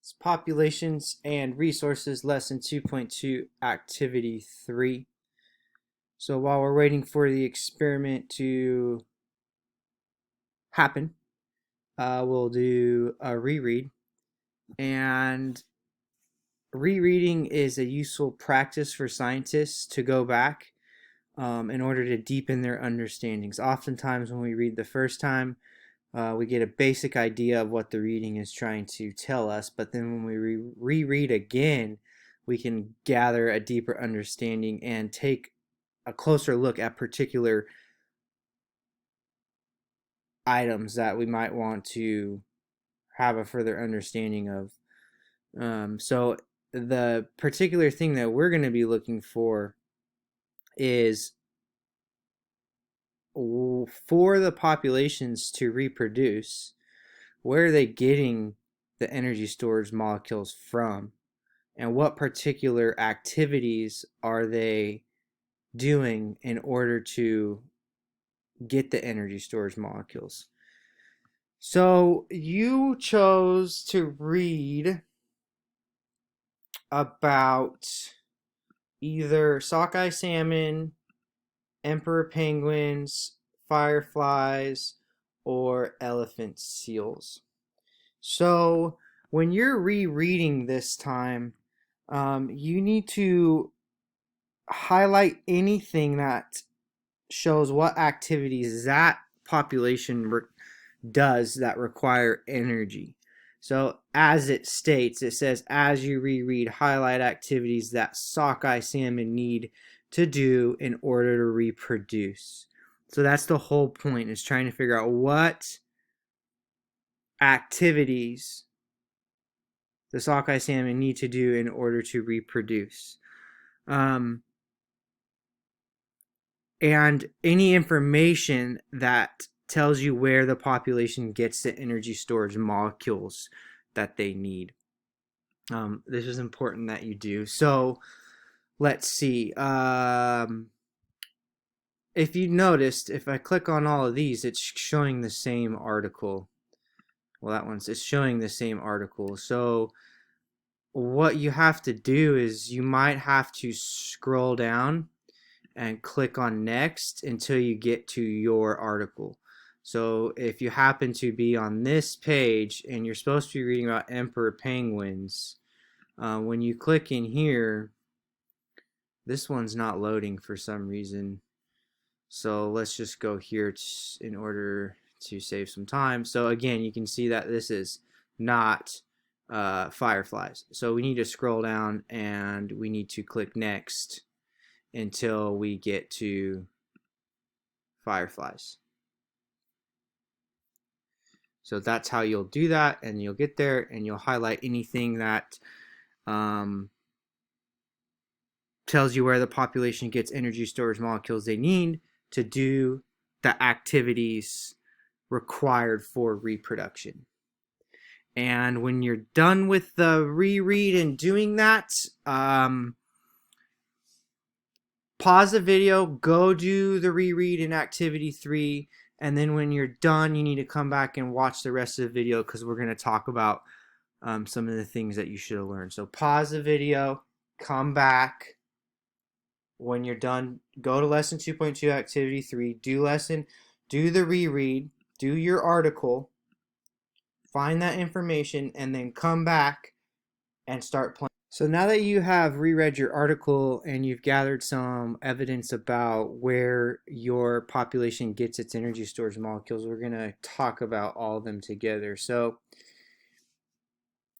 It's Populations and Resources, Lesson 2.2, Activity 3. So while we're waiting for the experiment to happen, we'll do a reread. And rereading is a useful practice for scientists to go back in order to deepen their understandings. Oftentimes when we read the first time, we get a basic idea of what the reading is trying to tell us, but then when we reread again, we can gather a deeper understanding and take a closer look at particular items that we might want to have a further understanding of. So the particular thing that we're going to be looking for is for the populations to reproduce, where are they getting the energy storage molecules from? And what particular activities are they doing in order to get the energy storage molecules? So you chose to read about either sockeye salmon, emperor penguins, fireflies, or elephant seals. So when you're rereading this time, you need to highlight anything that shows what activities that population does that require energy. So as it states, it says, as you reread, highlight activities that sockeye salmon need to do in order to reproduce. So that's the whole point, is trying to figure out what activities the sockeye salmon need to do in order to reproduce. And any information that tells you where the population gets the energy storage molecules that they need. This is important that you do. So let's see. If you noticed, if I click on all of these, it's showing the same article. Well, it's showing the same article. So what you have to do is you might have to scroll down and click on next until you get to your article. So if you happen to be on this page and you're supposed to be reading about emperor penguins, when you click in here, this one's not loading for some reason. So let's just go here in order to save some time. So again, you can see that this is not fireflies. So we need to scroll down and we need to click next until we get to fireflies. So that's how you'll do that, and you'll get there and you'll highlight anything that tells you where the population gets energy storage molecules they need to do the activities required for reproduction. And when you're done with the reread and doing that, pause the video, go do the reread in activity 3, and then when you're done, you need to come back and watch the rest of the video, because we're going to talk about some of the things that you should have learned. So pause the video, come back. When you're done, go to lesson 2.2, activity 3, do the reread, do your article, find that information, and then come back and start playing. So now that you have reread your article and you've gathered some evidence about where your population gets its energy storage molecules, we're going to talk about all of them together. So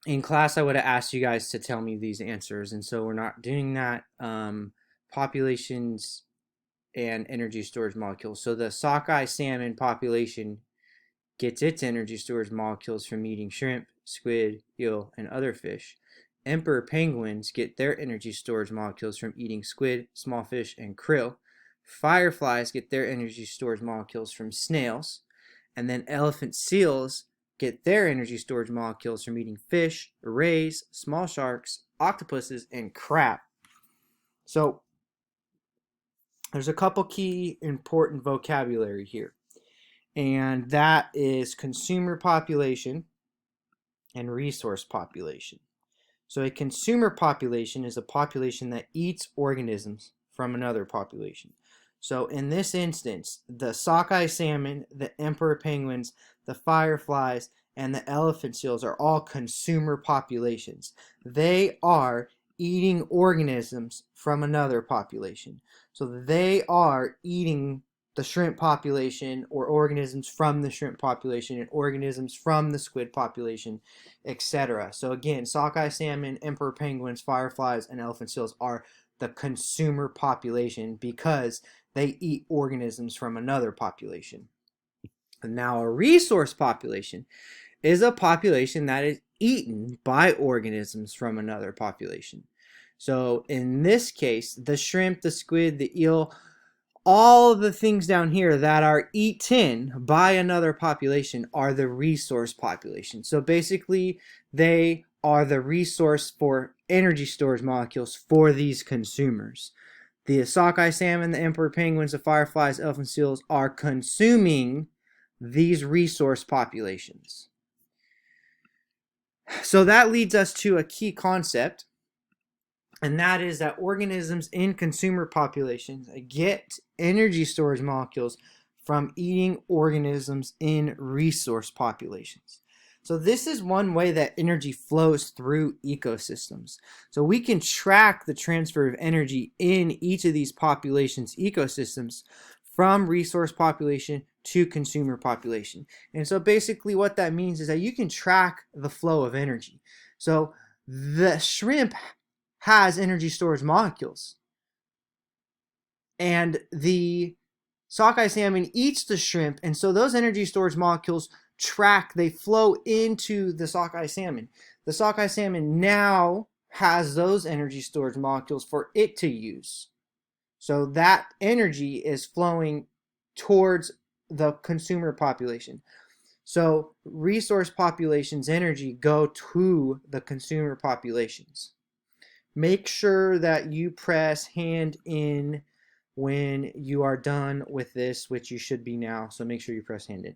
in class, I would have asked you guys to tell me these answers, and so we're not doing that. Populations and energy storage molecules. So the sockeye salmon population gets its energy storage molecules from eating shrimp, squid, eel, and other fish. Emperor penguins get their energy storage molecules from eating squid, small fish, and krill. Fireflies get their energy storage molecules from snails. And then elephant seals get their energy storage molecules from eating fish, rays, small sharks, octopuses, and crab. So there's a couple key important vocabulary here. And that is consumer population and resource population. So a consumer population is a population that eats organisms from another population. So in this instance, the sockeye salmon, the emperor penguins, the fireflies, and the elephant seals are all consumer populations. They are eating organisms from another population. So they are eating the shrimp population or organisms from the shrimp population and organisms from the squid population, etc. So again, sockeye salmon, emperor penguins, fireflies, and elephant seals are the consumer population because they eat organisms from another population. And now a resource population is a population that is eaten by organisms from another population. So in this case, the shrimp, the squid, the eel, all of the things down here that are eaten by another population are the resource population. So basically, they are the resource for energy storage molecules for these consumers. The sockeye salmon, the emperor penguins, the fireflies, elephant seals are consuming these resource populations. So that leads us to a key concept, and that is that organisms in consumer populations get energy storage molecules from eating organisms in resource populations. So this is one way that energy flows through ecosystems. So we can track the transfer of energy in each of these populations' ecosystems from resource population to consumer population. And so basically what that means is that you can track the flow of energy. So the shrimp has energy storage molecules, and the sockeye salmon eats the shrimp, and so those energy storage molecules they flow into the sockeye salmon. The sockeye salmon now has those energy storage molecules for it to use. So that energy is flowing towards the consumer population. So resource populations' energy go to the consumer populations. Make sure that you press hand in when you are done with this, which you should be now. So make sure you press hand in.